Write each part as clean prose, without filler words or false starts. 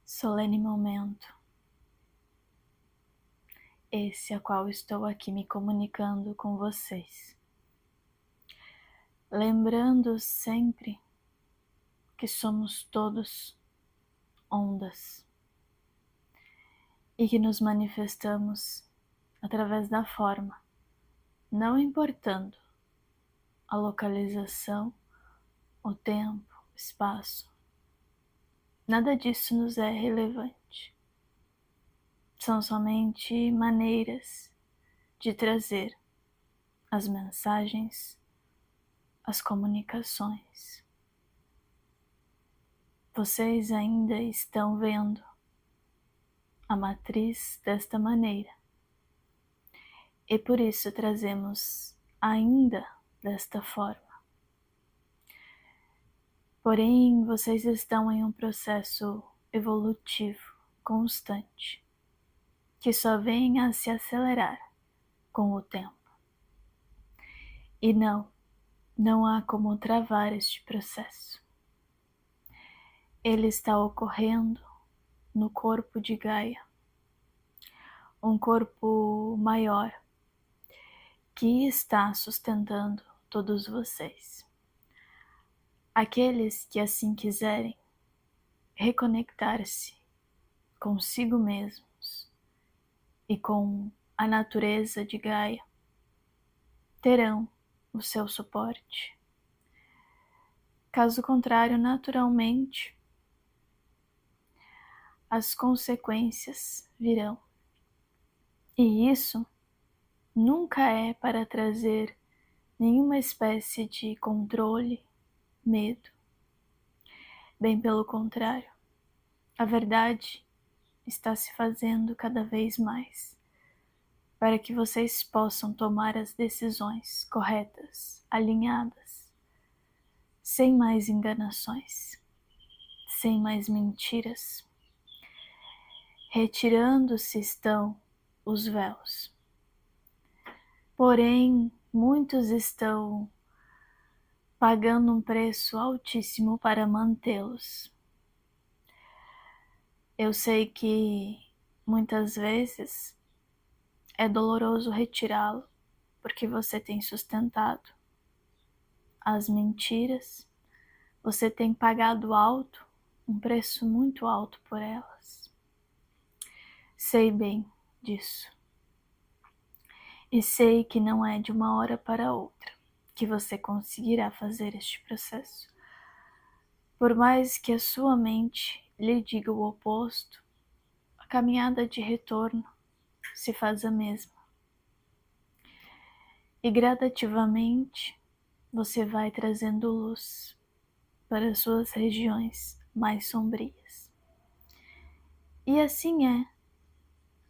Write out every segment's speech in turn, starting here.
Solene momento, esse a qual estou aqui me comunicando com vocês, lembrando sempre que somos todos ondas e que nos manifestamos através da forma, não importando a localização, o tempo, o espaço. Nada disso nos é relevante. São somente maneiras de trazer as mensagens, as comunicações. Vocês ainda estão vendo a matriz desta maneira, e por isso trazemos ainda desta forma. Porém, vocês estão em um processo evolutivo constante, que só vem a se acelerar com o tempo. E não há como travar este processo. Ele está ocorrendo no corpo de Gaia, um corpo maior que está sustentando todos vocês. Aqueles que assim quiserem reconectar-se consigo mesmos e com a natureza de Gaia terão o seu suporte. Caso contrário, naturalmente, as consequências virão. E isso nunca é para trazer nenhuma espécie de controle, medo. Bem pelo contrário, a verdade está se fazendo cada vez mais para que vocês possam tomar as decisões corretas, alinhadas, sem mais enganações, sem mais mentiras. Retirando-se estão os véus. Porém, muitos estão pagando um preço altíssimo para mantê-los. Eu sei que muitas vezes é doloroso retirá-lo, porque você tem sustentado as mentiras, você tem pagado alto, um preço muito alto por elas. Sei bem disso. E sei que não é de uma hora para outra que você conseguirá fazer este processo. Por mais que a sua mente lhe diga o oposto, a caminhada de retorno se faz a mesma. E gradativamente você vai trazendo luz para as suas regiões mais sombrias. E assim é,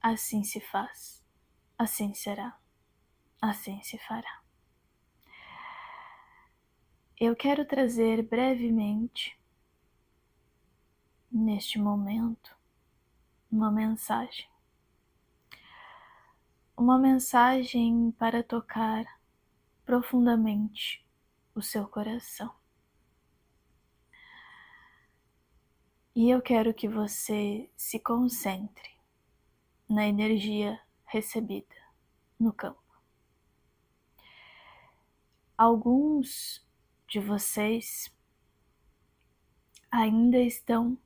assim se faz, assim será, assim se fará. Eu quero trazer brevemente, neste momento, uma mensagem. Uma mensagem para tocar profundamente o seu coração. E eu quero que você se concentre na energia recebida no campo. Alguns de vocês ainda estão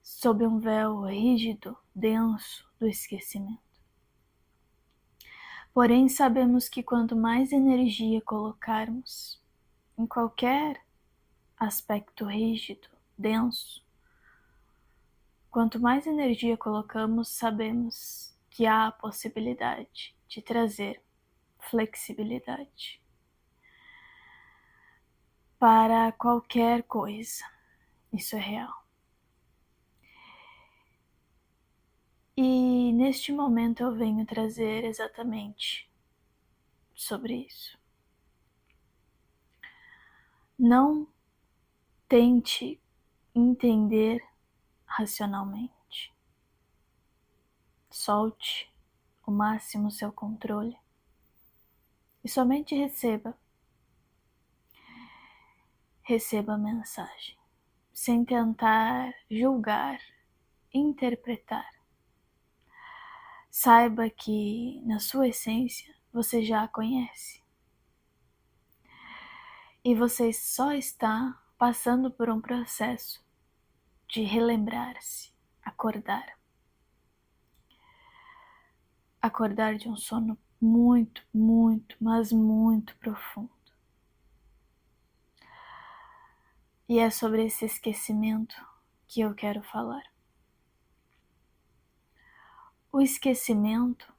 sob um véu rígido, denso do esquecimento. Porém, sabemos que quanto mais energia colocarmos em qualquer aspecto rígido, denso, quanto mais energia colocamos, sabemos que há a possibilidade de trazer flexibilidade para qualquer coisa. Isso é real. E neste momento eu venho trazer exatamente sobre isso. Não tente entender racionalmente. Solte o máximo seu controle. e somente receba. Receba a mensagem, sem tentar julgar, interpretar. Saiba que, na sua essência, você já a conhece. E você só está passando por um processo de relembrar-se, acordar. Acordar de um sono muito, muito, mas muito profundo. E é sobre esse esquecimento que eu quero falar. O esquecimento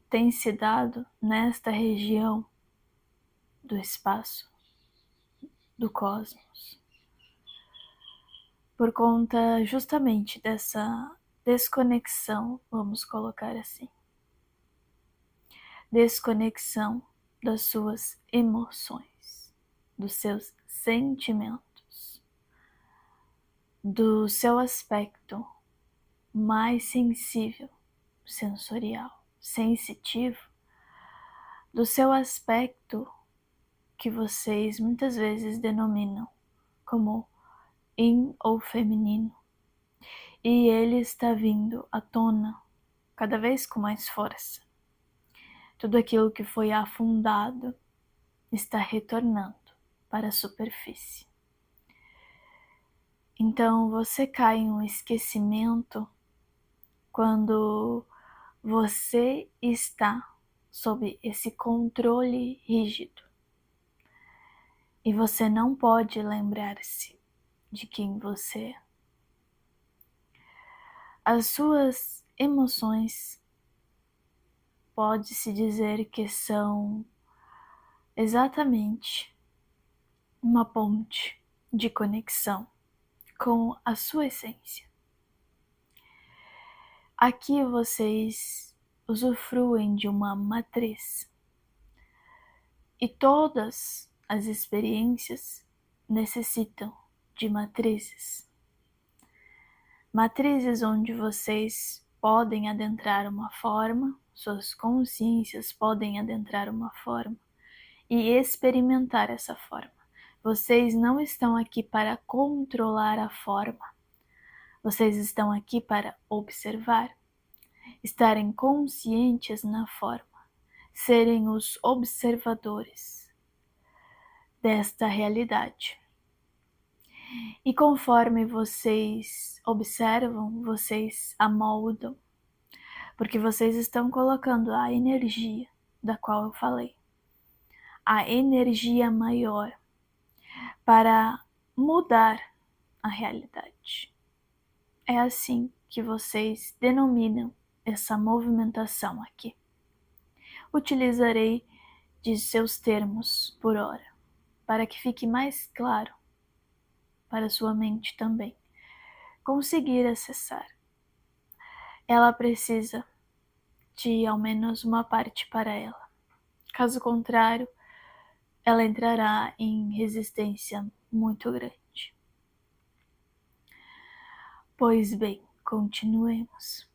tem se dado nesta região do espaço, do cosmos, por conta justamente dessa desconexão, vamos colocar assim. Desconexão das suas emoções, dos seus sentimentos, do seu aspecto mais sensível, sensorial, sensitivo, do seu aspecto que vocês muitas vezes denominam como yin ou feminino. E ele está vindo à tona cada vez com mais força. Tudo aquilo que foi afundado está retornando para a superfície. Então você cai em um esquecimento quando você está sob esse controle rígido e você não pode lembrar-se de quem você é. As suas emoções pode-se dizer que são exatamente uma ponte de conexão com a sua essência. Aqui vocês usufruem de uma matriz e todas as experiências necessitam de matrizes. Matrizes onde vocês podem adentrar uma forma, suas consciências podem adentrar uma forma e experimentar essa forma. Vocês não estão aqui para controlar a forma. Vocês estão aqui para observar, estarem conscientes na forma, serem os observadores desta realidade. E conforme vocês observam, vocês amoldam, porque vocês estão colocando a energia da qual eu falei, a energia maior para mudar a realidade. É assim que vocês denominam essa movimentação aqui. Utilizarei de seus termos por hora, para que fique mais claro para sua mente também conseguir acessar. Ela precisa de ao menos uma parte para ela. Caso contrário, ela entrará em resistência muito grande. Pois bem, continuemos.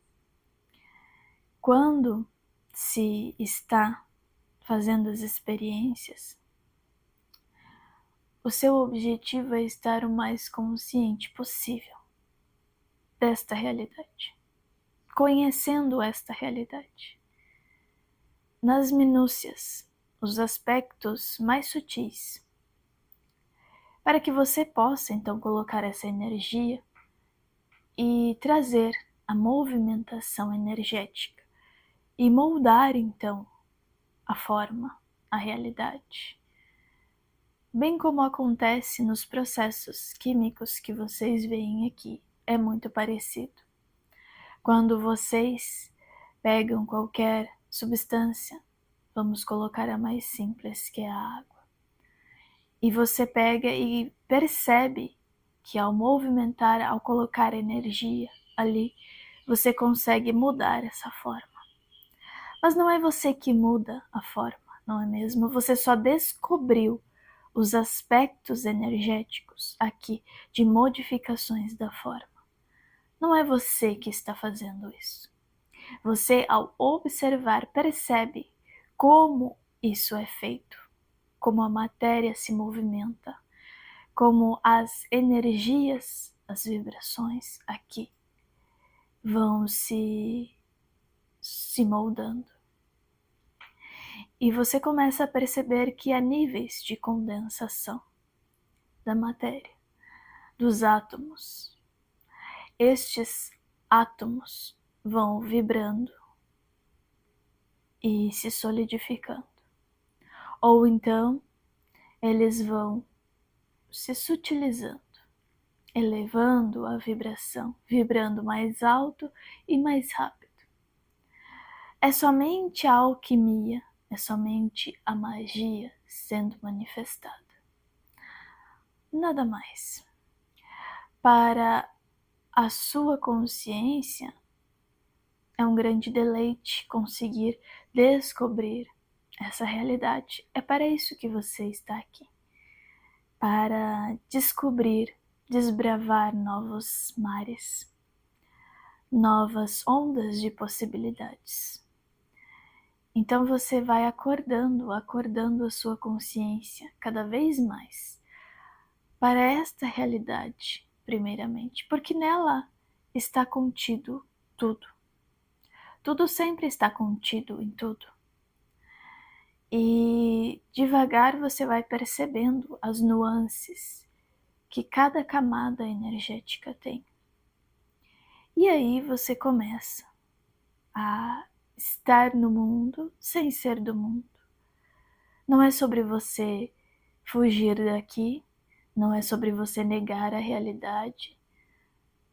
Quando se está fazendo as experiências, o seu objetivo é estar o mais consciente possível desta realidade, conhecendo esta realidade. Nas minúcias, os aspectos mais sutis, para que você possa então colocar essa energia e trazer a movimentação energética e moldar então a forma, a realidade. Bem como acontece nos processos químicos que vocês veem aqui, é muito parecido. Quando vocês pegam qualquer substância, vamos colocar a mais simples, que é a água, e você pega e percebe que ao movimentar, ao colocar energia ali, você consegue mudar essa forma. Mas não é você que muda a forma, não é mesmo? Você só descobriu os aspectos energéticos aqui de modificações da forma. Não é você que está fazendo isso. Você, ao observar, percebe como isso é feito, como a matéria se movimenta, como as energias, as vibrações aqui vão se moldando. E você começa a perceber que há níveis de condensação da matéria, dos átomos. Estes átomos vão vibrando e se solidificando. Ou então, eles vão se sutilizando, elevando a vibração, vibrando mais alto e mais rápido. É somente a alquimia, é somente a magia sendo manifestada. Nada mais. Para a sua consciência, é um grande deleite conseguir descobrir essa realidade. É para isso que você está aqui. Para descobrir, desbravar novos mares, novas ondas de possibilidades. Então você vai acordando a sua consciência cada vez mais para esta realidade, primeiramente, porque nela está contido tudo. Tudo sempre está contido em tudo. E devagar você vai percebendo as nuances que cada camada energética tem. E aí você começa a estar no mundo sem ser do mundo. Não é sobre você fugir daqui, não é sobre você negar a realidade,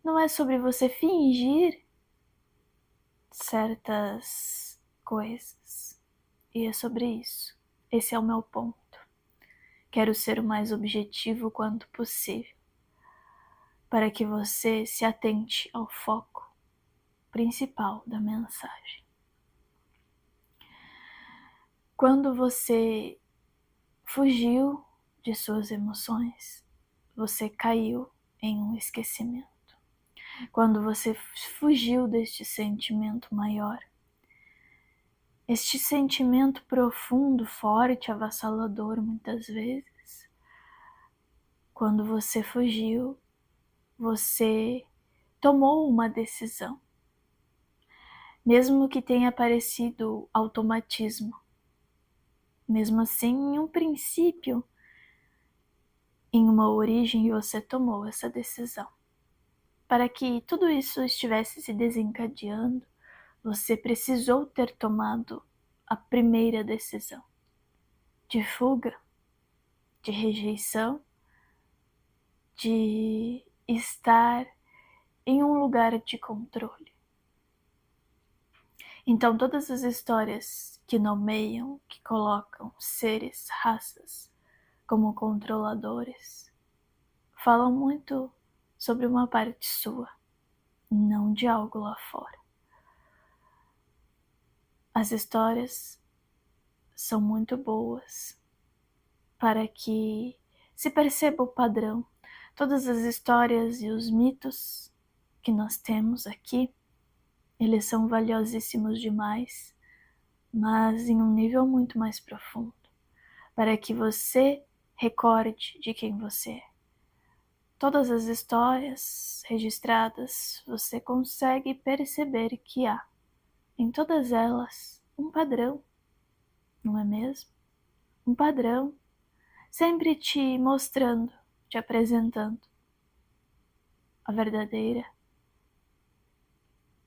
não é sobre você fingir certas coisas. E é sobre isso. Esse é o meu ponto. Quero ser o mais objetivo quanto possível, para que você se atente ao foco principal da mensagem. Quando você fugiu de suas emoções, você caiu em um esquecimento. Quando você fugiu deste sentimento maior, este sentimento profundo, forte, avassalador muitas vezes, quando você fugiu, você tomou uma decisão. Mesmo que tenha parecido automatismo, mesmo assim, em um princípio, em uma origem, você tomou essa decisão. Para que tudo isso estivesse se desencadeando, você precisou ter tomado a primeira decisão de fuga, de rejeição, de estar em um lugar de controle. Então, todas as histórias que nomeiam, que colocam seres, raças como controladores, falam muito sobre uma parte sua, não de algo lá fora. As histórias são muito boas para que se perceba o padrão. Todas as histórias e os mitos que nós temos aqui, eles são valiosíssimos demais, mas em um nível muito mais profundo, para que você recorde de quem você é. Todas as histórias registradas, você consegue perceber que há, em todas elas, um padrão, não é mesmo? Um padrão, sempre te mostrando, te apresentando a verdadeira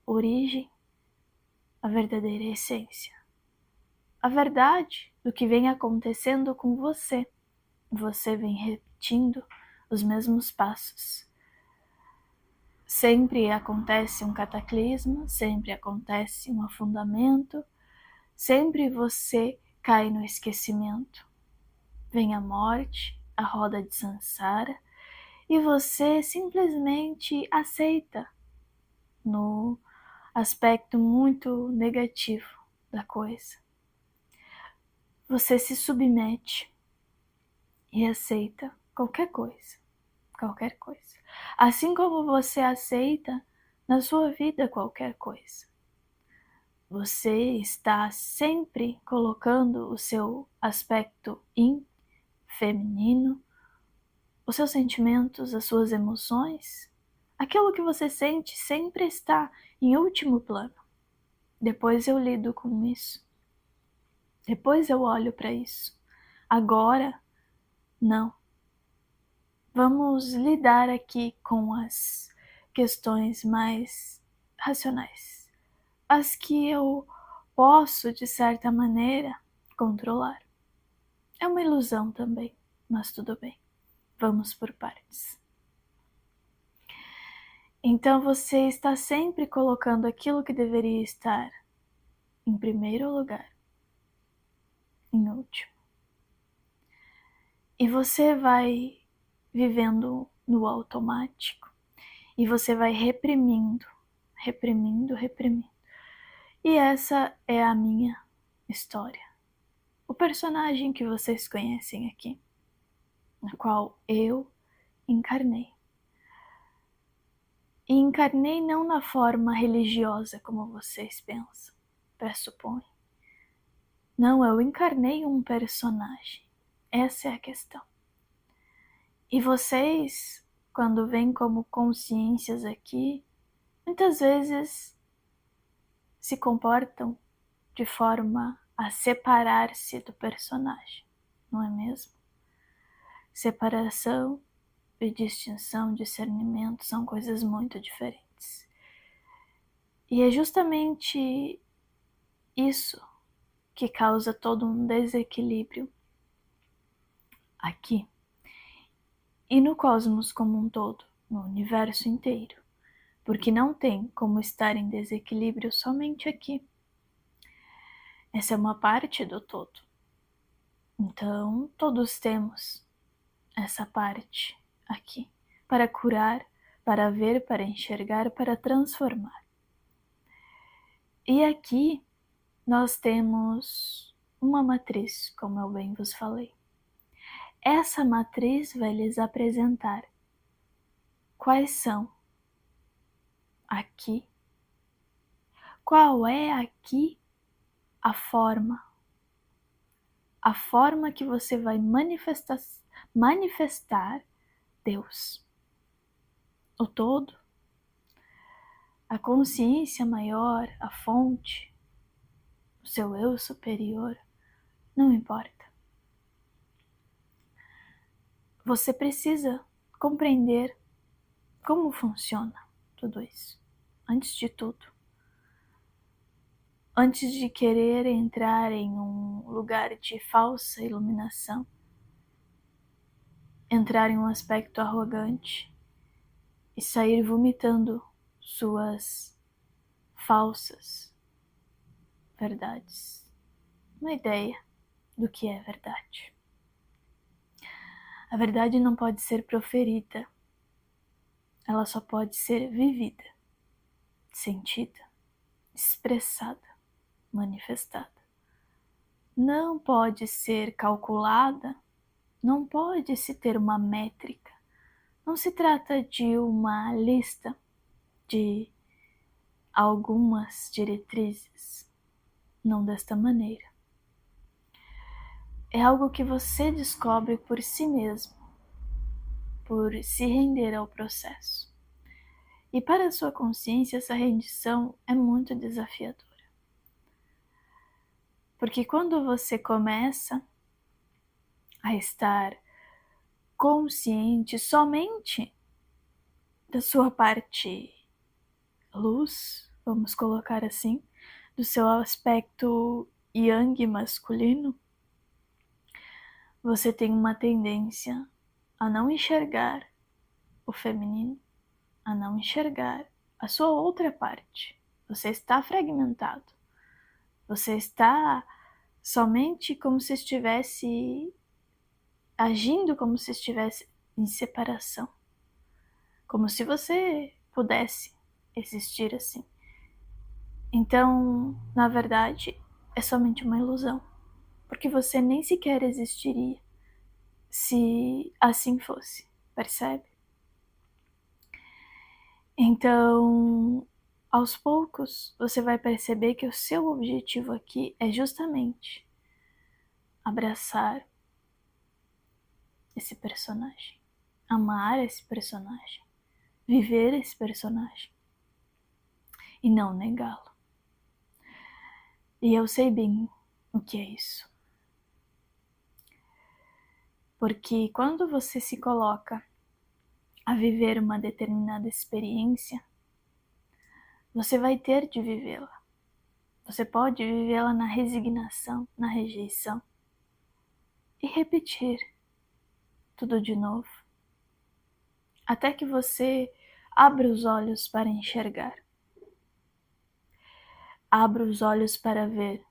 origem, a verdadeira essência, a verdade do que vem acontecendo com você. Você vem repetindo os mesmos passos. Sempre acontece um cataclisma, sempre acontece um afundamento, sempre você cai no esquecimento. Vem a morte, a roda de Sansara, e você simplesmente aceita no aspecto muito negativo da coisa. Você se submete e aceita qualquer coisa, qualquer coisa. Assim como você aceita na sua vida qualquer coisa. você está sempre colocando o seu aspecto yin, feminino, os seus sentimentos, as suas emoções, aquilo que você sente sempre está em último plano. Depois eu lido com isso. Depois eu olho para isso. Agora, não. Vamos lidar aqui com as questões mais racionais, as que eu posso, de certa maneira, controlar. É uma ilusão também, mas tudo bem. Vamos por partes. Então você está sempre colocando aquilo que deveria estar em primeiro lugar, em último. E você vai vivendo no automático e você vai reprimindo, reprimindo, reprimindo. E essa é a minha história. O personagem que vocês conhecem aqui, na qual eu encarnei. E encarnei não na forma religiosa como vocês pensam, pressupõem. Não, eu encarnei um personagem. Essa é a questão. E vocês, quando vêm como consciências aqui, muitas vezes se comportam de forma a separar-se do personagem, não é mesmo? Separação e distinção, discernimento são coisas muito diferentes. E é justamente isso que causa todo um desequilíbrio aqui e no cosmos como um todo, no universo inteiro, porque não tem como estar em desequilíbrio somente aqui. Essa é uma parte do todo. Então, todos temos essa parte aqui para curar, para ver, para enxergar, para transformar. E aqui nós temos uma matriz, como eu bem vos falei. Essa matriz vai lhes apresentar quais são aqui, qual é aqui a forma que você vai manifestar Deus, o todo, a consciência maior, a fonte, o seu eu superior, não importa. Você precisa compreender como funciona tudo isso, antes de tudo. Antes de querer entrar em um lugar de falsa iluminação, entrar em um aspecto arrogante e sair vomitando suas falsas verdades, uma ideia do que é verdade. A verdade não pode ser proferida, ela só pode ser vivida, sentida, expressada, manifestada. Não pode ser calculada, não pode se ter uma métrica. Não se trata de uma lista de algumas diretrizes, não desta maneira. É algo que você descobre por si mesmo, por se render ao processo. E para a sua consciência, essa rendição é muito desafiadora. Porque quando você começa a estar consciente somente da sua parte luz, vamos colocar assim, do seu aspecto yang masculino, você tem uma tendência a não enxergar o feminino, a não enxergar a sua outra parte. Você está fragmentado. Você está somente como se estivesse agindo como se estivesse em separação. Como se você pudesse existir assim. Então, na verdade, é somente uma ilusão, porque você nem sequer existiria se assim fosse, percebe? Então, Aos poucos, você vai perceber que o seu objetivo aqui é justamente abraçar esse personagem, amar esse personagem, viver esse personagem e não negá-lo. E eu sei bem o que é isso. Porque quando você se coloca a viver uma determinada experiência, você vai ter de vivê-la. Você pode vivê-la na resignação, na rejeição e repetir tudo de novo, até que você abra os olhos para enxergar. Abra os olhos para ver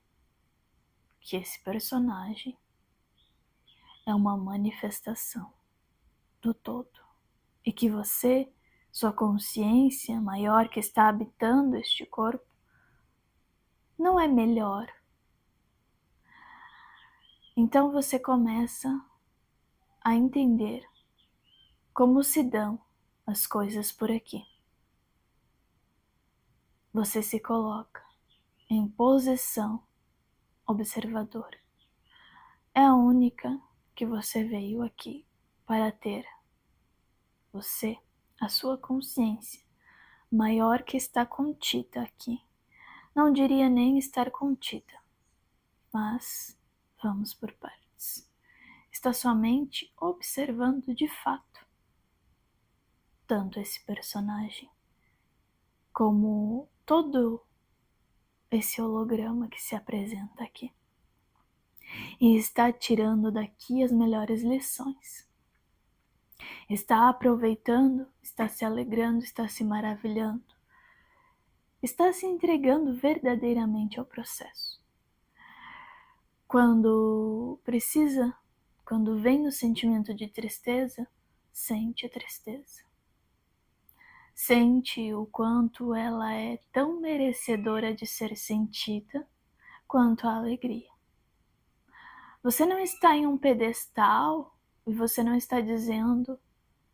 que esse personagem é uma manifestação do todo e que você, sua consciência maior que está habitando este corpo, não é melhor. Então você começa a entender como se dão as coisas por aqui. Você se coloca em posição observadora. É a única que você veio aqui para ter. Você, a sua consciência maior que está contida aqui. Não diria nem estar contida, mas vamos por partes. Está somente observando de fato tanto esse personagem como todo esse holograma que se apresenta aqui. E está tirando daqui as melhores lições. Está aproveitando, está se alegrando, está se maravilhando. Está se entregando verdadeiramente ao processo. Quando precisa, quando vem o sentimento de tristeza, sente a tristeza. Sente o quanto ela é tão merecedora de ser sentida quanto a alegria. Você não está em um pedestal e você não está dizendo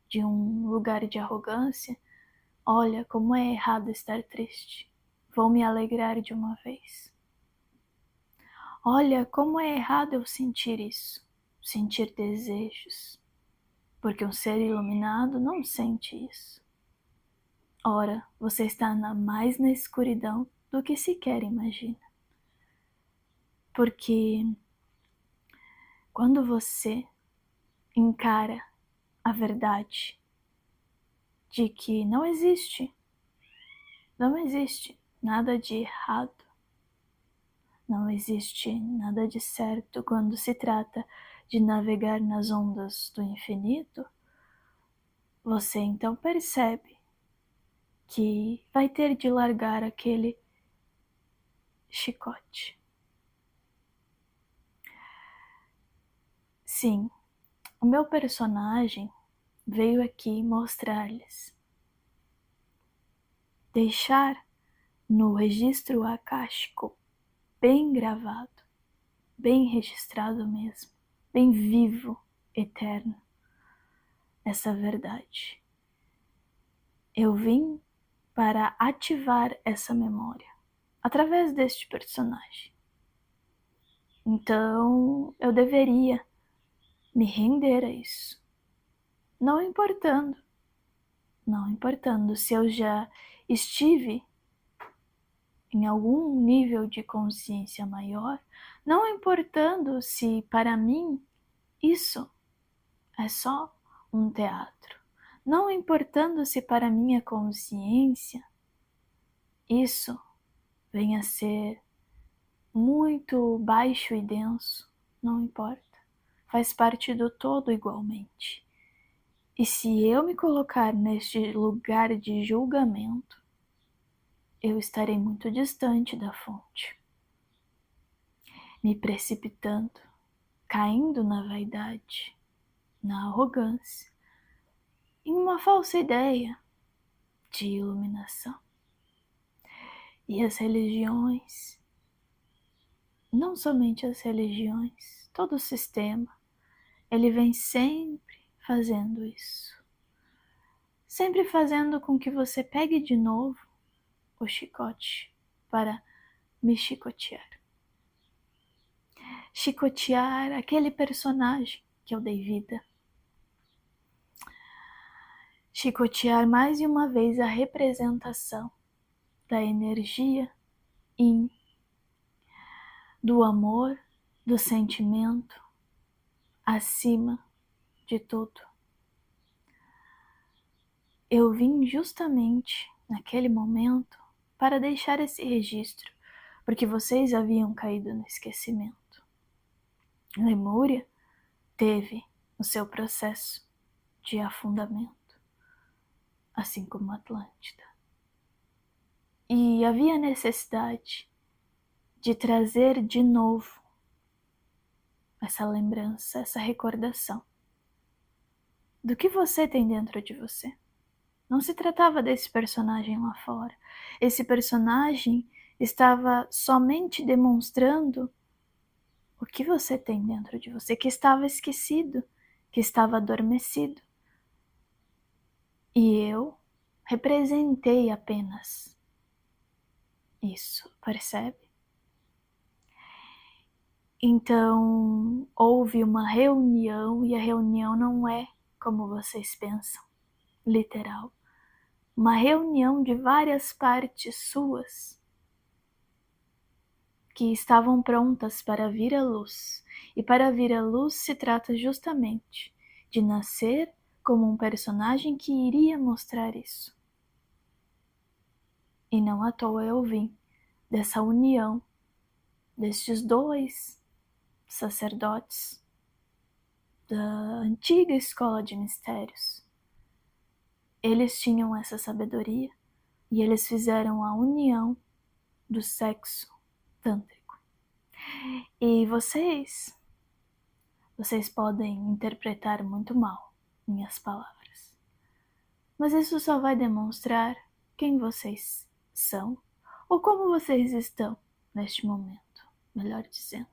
de um lugar de arrogância: olha como é errado estar triste, vou me alegrar de uma vez. Olha como é errado eu sentir isso, sentir desejos, porque um ser iluminado não sente isso. Ora, você está mais na escuridão do que sequer imagina. Porque quando você encara a verdade de que não existe nada de errado, não existe nada de certo quando se trata de navegar nas ondas do infinito, você então percebe que vai ter de largar aquele chicote. Sim, o meu personagem veio aqui mostrar-lhes, deixar no registro akáshico bem gravado, bem registrado mesmo, bem vivo, eterno, essa verdade. Eu vim para ativar essa memória através deste personagem. Então eu deveria me render a isso, não importando se eu já estive em algum nível de consciência maior, não importando se para mim isso é só um teatro, não importando se para minha consciência isso venha a ser muito baixo e denso, não importa, faz parte do todo igualmente. E se eu me colocar neste lugar de julgamento, eu estarei muito distante da fonte, me precipitando, caindo na vaidade, na arrogância, em uma falsa ideia de iluminação. E as religiões, não somente as religiões, todo o sistema, ele vem sempre fazendo isso. Sempre fazendo com que você pegue de novo o chicote para me chicotear. Chicotear aquele personagem que eu dei vida. Chicotear mais de uma vez a representação da energia yin, do amor, do sentimento, acima de tudo. Eu vim justamente naquele momento para deixar esse registro, porque vocês haviam caído no esquecimento. Lemúria teve o seu processo de afundamento, assim como Atlântida. E havia necessidade de trazer de novo essa lembrança, essa recordação do que você tem dentro de você. Não se tratava desse personagem lá fora. Esse personagem estava somente demonstrando o que você tem dentro de você, que estava esquecido, que estava adormecido. E eu representei apenas isso, percebe? Então, houve uma reunião, e a reunião não é como vocês pensam, literal. Uma reunião de várias partes suas que estavam prontas para vir à luz. E para vir à luz se trata justamente de nascer como um personagem que iria mostrar isso. E não à toa eu vim dessa união destes dois sacerdotes da antiga escola de mistérios. Eles tinham essa sabedoria e eles fizeram a união do sexo tântrico. E vocês podem interpretar muito mal minhas palavras, mas isso só vai demonstrar quem vocês são ou como vocês estão neste momento, melhor dizendo.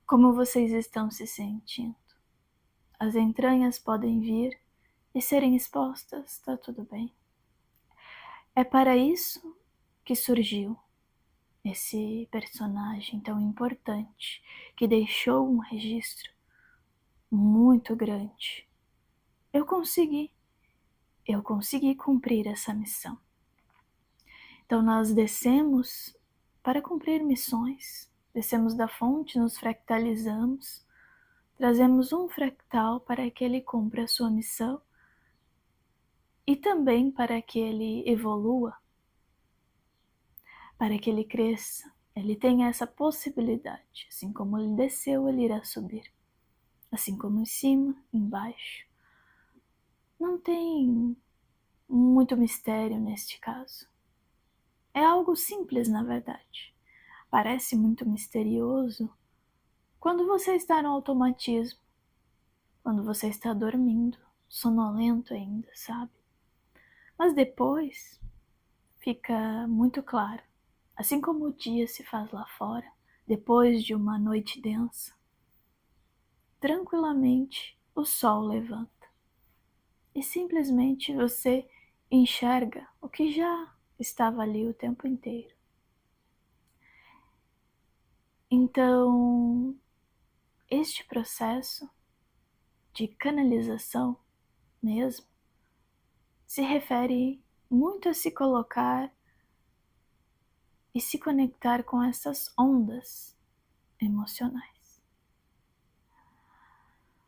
Como vocês estão se sentindo. As entranhas podem vir e serem expostas, tá tudo bem. É para isso que surgiu esse personagem tão importante, que deixou um registro muito grande. Eu consegui cumprir essa missão. Então nós descemos para cumprir missões, descemos da fonte, nos fractalizamos, trazemos um fractal para que ele cumpra a sua missão e também para que ele evolua, para que ele cresça. Ele tem essa possibilidade, assim como ele desceu, ele irá subir. Assim como em cima, embaixo. Não tem muito mistério neste caso. É algo simples, na verdade. Parece muito misterioso quando você está no automatismo, quando você está dormindo, sonolento ainda, sabe? Mas depois fica muito claro. Assim como o dia se faz lá fora, depois de uma noite densa, tranquilamente o sol levanta e simplesmente você enxerga o que já estava ali o tempo inteiro. Então, este processo de canalização mesmo se refere muito a se colocar e se conectar com essas ondas emocionais.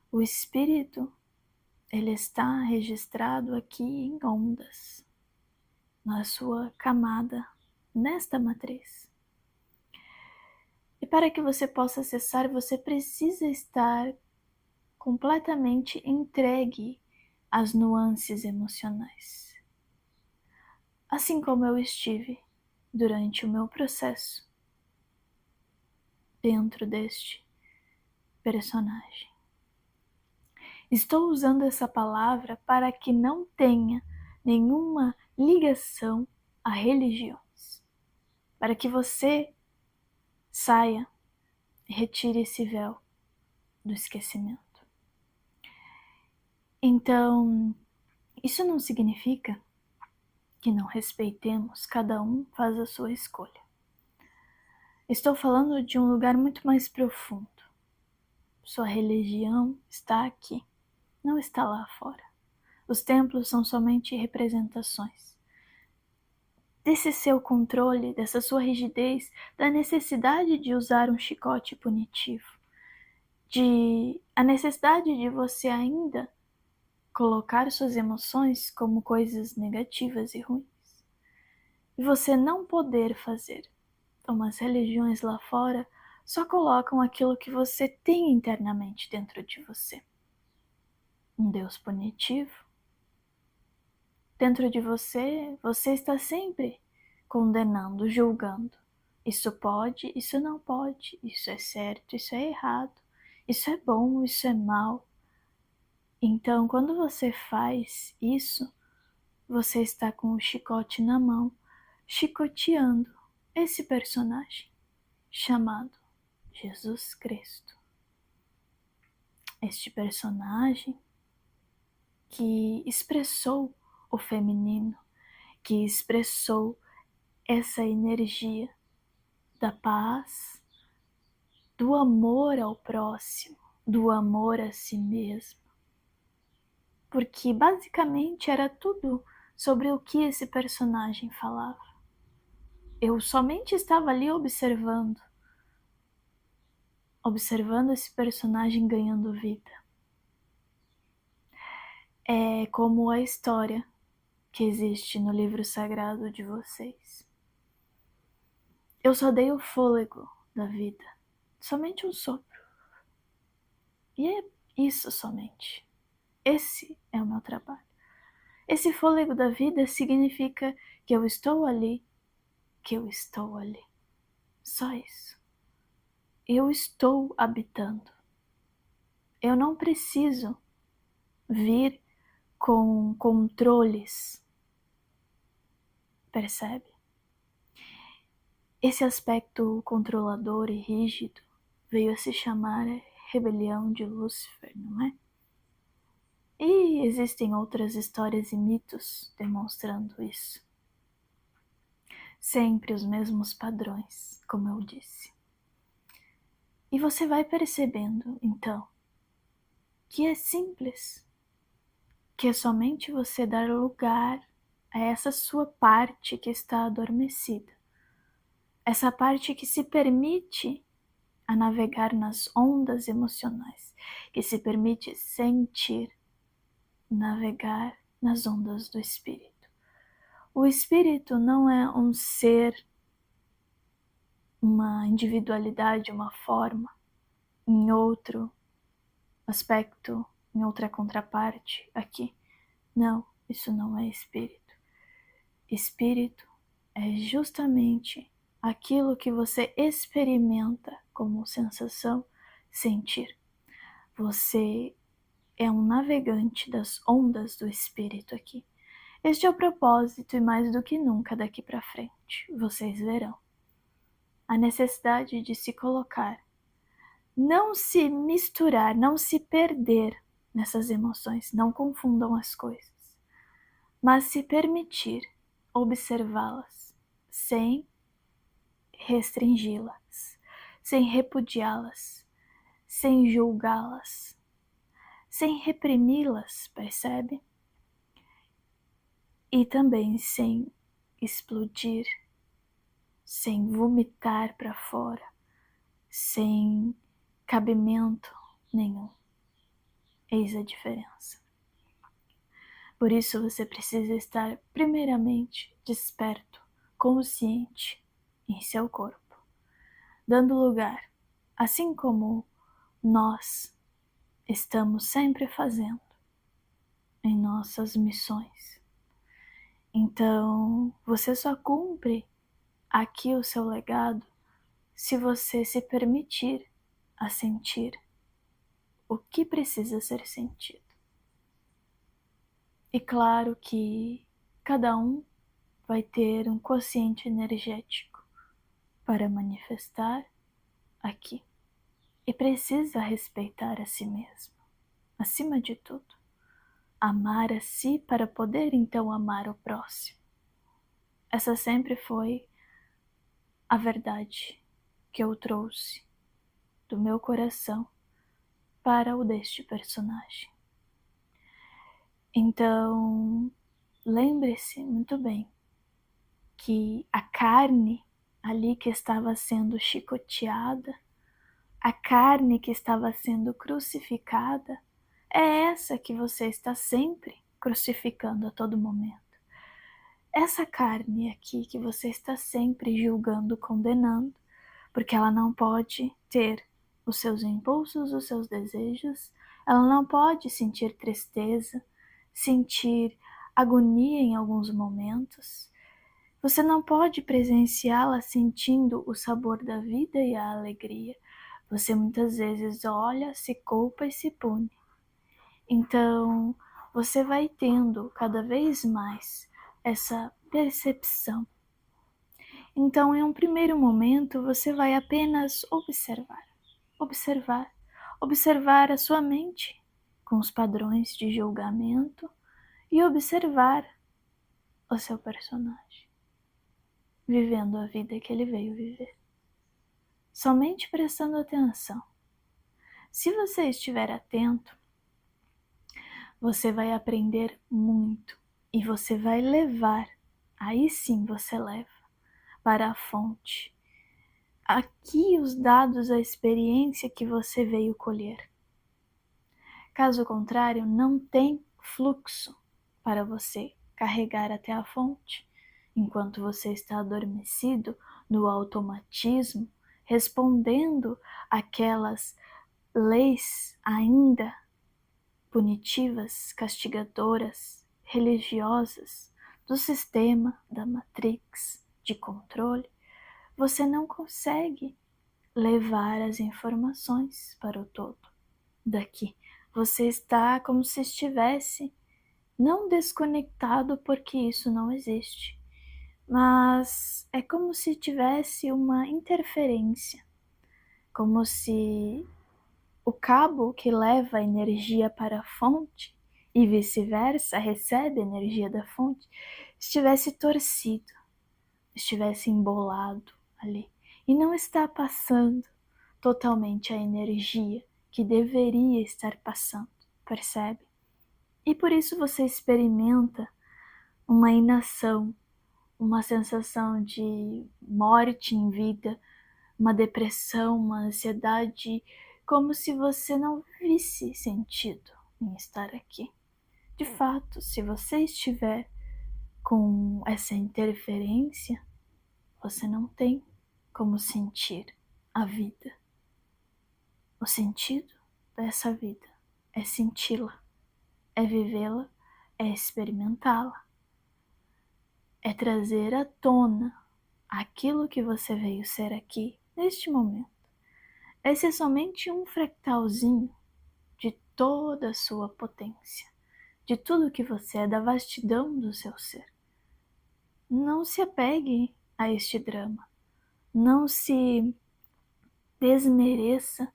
O espírito, ele está registrado aqui em ondas, na sua camada, nesta matriz. E para que você possa acessar, você precisa estar completamente entregue às nuances emocionais. Assim como eu estive durante o meu processo dentro deste personagem. Estou usando essa palavra para que não tenha nenhuma ligação a religiões, para que você saia e retire esse véu do esquecimento. Então, isso não significa que não respeitemos, cada um faz a sua escolha. Estou falando de um lugar muito mais profundo. Sua religião está aqui, não está lá fora. Os templos são somente representações desse seu controle, dessa sua rigidez, da necessidade de usar um chicote punitivo, a necessidade de você ainda colocar suas emoções como coisas negativas e ruins. E você não poder fazer. Então, as religiões lá fora só colocam aquilo que você tem internamente dentro de você. Um Deus punitivo. Dentro de você, você está sempre condenando, julgando. Isso pode, isso não pode, isso é certo, isso é errado, isso é bom, isso é mal. Então, quando você faz isso, você está com o chicote na mão, chicoteando esse personagem chamado Jesus Cristo. Este personagem que expressou o feminino, que expressou essa energia da paz, do amor ao próximo, do amor a si mesmo. Porque basicamente era tudo sobre o que esse personagem falava. Eu somente estava ali observando esse personagem ganhando vida. É como a história que existe no livro sagrado de vocês. Eu só dei o fôlego da vida, somente um sopro. E é isso somente. Esse é o meu trabalho. Esse fôlego da vida significa que eu estou ali, que eu estou ali. Só isso. Eu estou habitando. Eu não preciso vir com controles. Percebe? Esse aspecto controlador e rígido veio a se chamar rebelião de Lúcifer, não é? E existem outras histórias e mitos demonstrando isso. Sempre os mesmos padrões, como eu disse. E você vai percebendo, então, que é simples, que é somente você dar lugar a essa sua parte que está adormecida, essa parte que se permite a navegar nas ondas emocionais, que se permite sentir, navegar nas ondas do espírito. O espírito não é um ser, uma individualidade, uma forma, em outro aspecto, em outra contraparte aqui. Não, isso não é espírito. Espírito é justamente aquilo que você experimenta como sensação, sentir. Você é um navegante das ondas do espírito aqui. Este é o propósito e mais do que nunca daqui para frente, vocês verão. A necessidade de se colocar, não se misturar, não se perder nessas emoções, não confundam as coisas, mas se permitir observá-las sem restringi-las, sem repudiá-las, sem julgá-las, sem reprimi-las, percebe? E também sem explodir, sem vomitar para fora, sem cabimento nenhum. Eis a diferença. Por isso você precisa estar primeiramente desperto, consciente em seu corpo, dando lugar, assim como nós estamos sempre fazendo em nossas missões. Então, você só cumpre aqui o seu legado se você se permitir a sentir o que precisa ser sentido. E claro que cada um vai ter um quociente energético para manifestar aqui. E precisa respeitar a si mesmo, acima de tudo. Amar a si para poder então amar o próximo. Essa sempre foi a verdade que eu trouxe do meu coração para o deste personagem. Então, lembre-se muito bem que a carne ali que estava sendo chicoteada, a carne que estava sendo crucificada, é essa que você está sempre crucificando a todo momento. Essa carne aqui que você está sempre julgando, condenando, porque ela não pode ter os seus impulsos, os seus desejos, ela não pode sentir tristeza, sentir agonia em alguns momentos. Você não pode presenciá-la sentindo o sabor da vida e a alegria. Você muitas vezes olha, se culpa e se pune. Então, você vai tendo cada vez mais essa percepção. Então, em um primeiro momento, você vai apenas observar a sua mente com os padrões de julgamento e observar o seu personagem, vivendo a vida que ele veio viver. Somente prestando atenção. Se você estiver atento, você vai aprender muito e você vai levar, aí sim você leva para a fonte aqui os dados da experiência que você veio colher. Caso contrário, não tem fluxo para você carregar até a fonte, enquanto você está adormecido no automatismo, respondendo aquelas leis ainda punitivas, castigadoras, religiosas do sistema da Matrix de controle. Você não consegue levar as informações para o todo. Daqui, você está como se estivesse não desconectado, porque isso não existe, mas é como se tivesse uma interferência, como se o cabo que leva a energia para a fonte e vice-versa, recebe a energia da fonte, estivesse torcido, estivesse embolado ali e não está passando totalmente a energia que deveria estar passando, percebe? E por isso você experimenta uma inação, uma sensação de morte em vida, uma depressão, uma ansiedade, como se você não visse sentido em estar aqui. De fato, se você estiver com essa interferência, você não tem como sentir a vida. O sentido dessa vida é senti-la, é vivê-la, é experimentá-la, é trazer à tona aquilo que você veio ser aqui neste momento. Esse é somente um fractalzinho de toda a sua potência, de tudo que você é, da vastidão do seu ser. Não se apegue a este drama, não se desmereça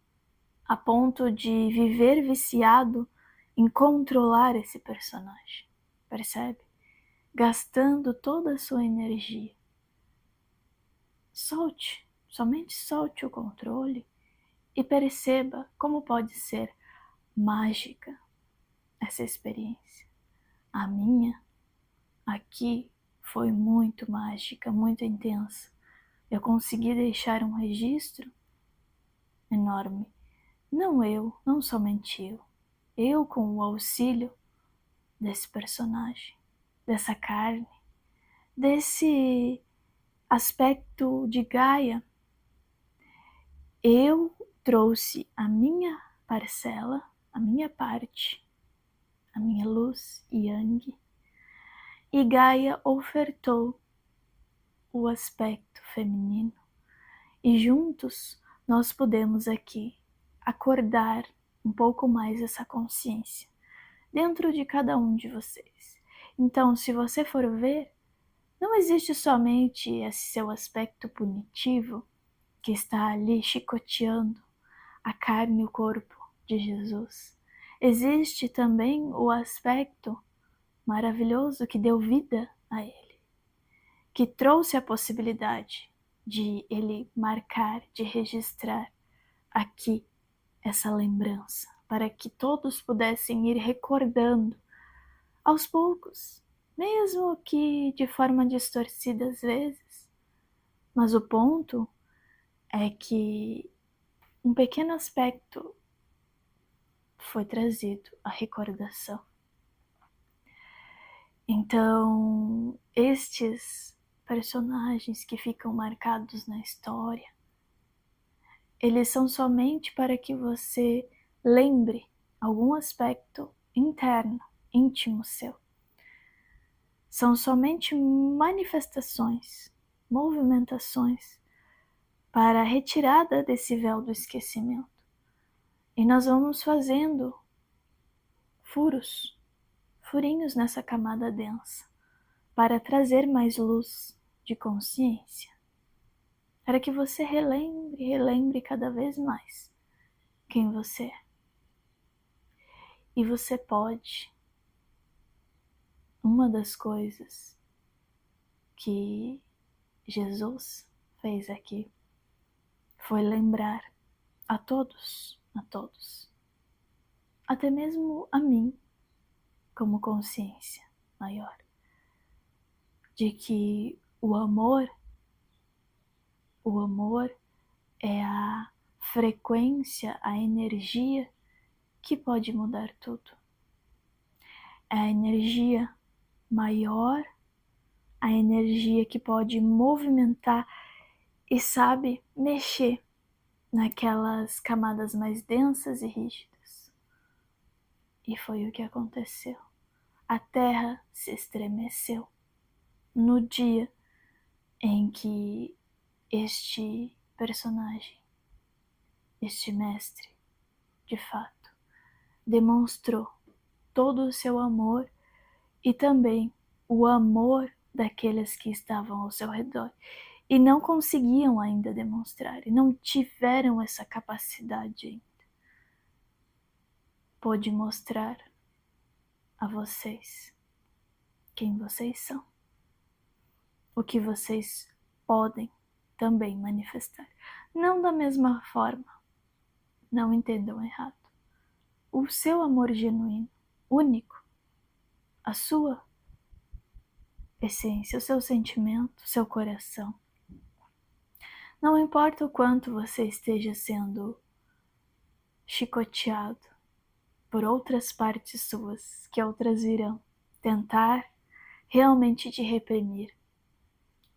a ponto de viver viciado em controlar esse personagem, percebe? Gastando toda a sua energia. Solte, somente solte o controle e perceba como pode ser mágica essa experiência. A minha aqui foi muito mágica, muito intensa. Eu consegui deixar um registro enorme. Não somente eu com o auxílio desse personagem, dessa carne, desse aspecto de Gaia. Eu trouxe a minha parcela, a minha parte, a minha luz Yang, e Gaia ofertou o aspecto feminino, e juntos nós podemos aqui acordar um pouco mais essa consciência dentro de cada um de vocês. Então, se você for ver, não existe somente esse seu aspecto punitivo que está ali chicoteando a carne e o corpo de Jesus. Existe também o aspecto maravilhoso que deu vida a ele. que trouxe a possibilidade de ele marcar, de registrar aqui essa lembrança, para que todos pudessem ir recordando aos poucos, mesmo que de forma distorcida às vezes. Mas o ponto é que um pequeno aspecto foi trazido à recordação. Então, estes personagens que ficam marcados na história, eles são somente para que você lembre algum aspecto interno, íntimo seu. São somente manifestações, movimentações para a retirada desse véu do esquecimento. E nós vamos fazendo furinhos nessa camada densa, para trazer mais luz de consciência, para que você relembre cada vez mais quem você é. E você pode, uma das coisas que Jesus fez aqui foi lembrar a todos, até mesmo a mim, como consciência maior, de que o amor é a frequência, a energia que pode mudar tudo. É a energia maior, a energia que pode movimentar e sabe mexer naquelas camadas mais densas e rígidas. E foi o que aconteceu. A Terra se estremeceu no dia em que este personagem, este mestre, de fato, demonstrou todo o seu amor e também o amor daqueles que estavam ao seu redor e não conseguiam ainda demonstrar, e não tiveram essa capacidade ainda. Pôde mostrar a vocês quem vocês são, o que vocês podem também manifestar. Não da mesma forma, não entendam errado. O seu amor genuíno, único, a sua essência, o seu sentimento, o seu coração. Não importa o quanto você esteja sendo chicoteado por outras partes suas, que outras virão tentar realmente te reprimir.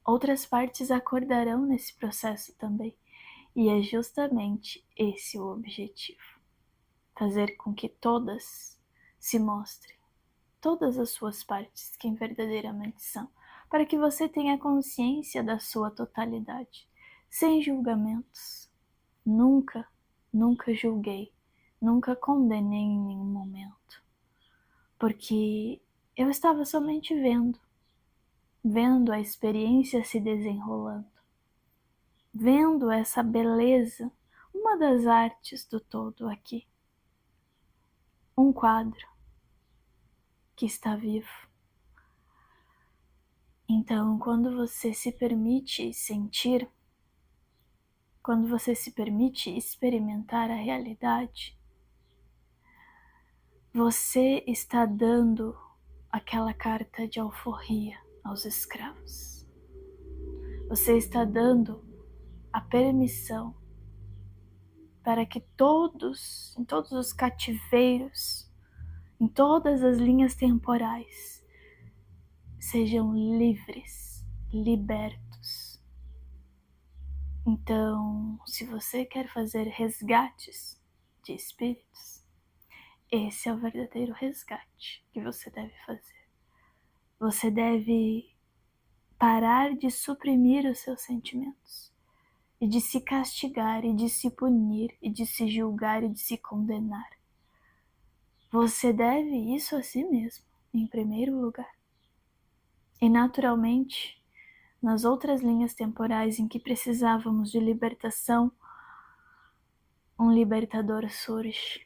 Outras partes acordarão nesse processo também. E é justamente esse o objetivo. Fazer com que todas se mostrem, todas as suas partes, quem verdadeiramente são, para que você tenha consciência da sua totalidade, sem julgamentos. Nunca julguei, nunca condenei em nenhum momento, porque eu estava somente vendo a experiência se desenrolando, vendo essa beleza, uma das artes do todo aqui, um quadro que está vivo. Então, quando você se permite sentir, quando você se permite experimentar a realidade, você está dando aquela carta de alforria aos escravos. Você está dando a permissão para que todos, em todos os cativeiros, em todas as linhas temporais, sejam livres, libertos. Então, se você quer fazer resgates de espíritos, esse é o verdadeiro resgate que você deve fazer. Você deve parar de suprimir os seus sentimentos, e de se castigar, e de se punir, e de se julgar, e de se condenar. Você deve isso a si mesmo, em primeiro lugar. E naturalmente, nas outras linhas temporais em que precisávamos de libertação, um libertador surge,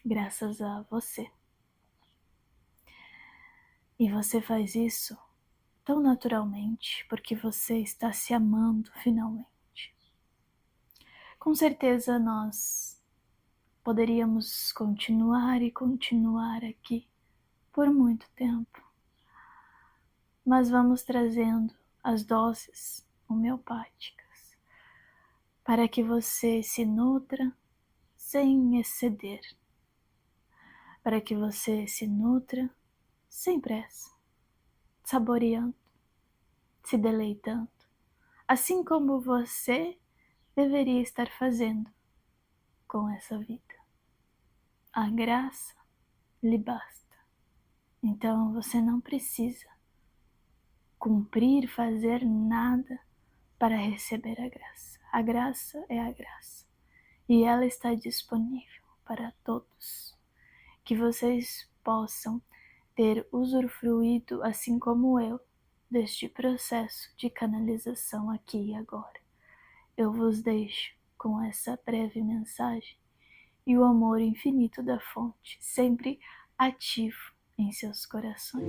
graças a você. E você faz isso tão naturalmente, porque você está se amando finalmente. Com certeza nós poderíamos continuar e continuar aqui por muito tempo, mas vamos trazendo as doses homeopáticas para que você se nutra sem exceder, para que você se nutra sem pressa, saboreando, se deleitando, assim como você deveria estar fazendo com essa vida. A graça lhe basta. Então você não precisa cumprir, fazer nada para receber a graça. A graça é a graça e ela está disponível para todos. Que vocês possam ter usufruído, assim como eu, deste processo de canalização aqui e agora. Eu vos deixo com essa breve mensagem e o amor infinito da fonte sempre ativo em seus corações.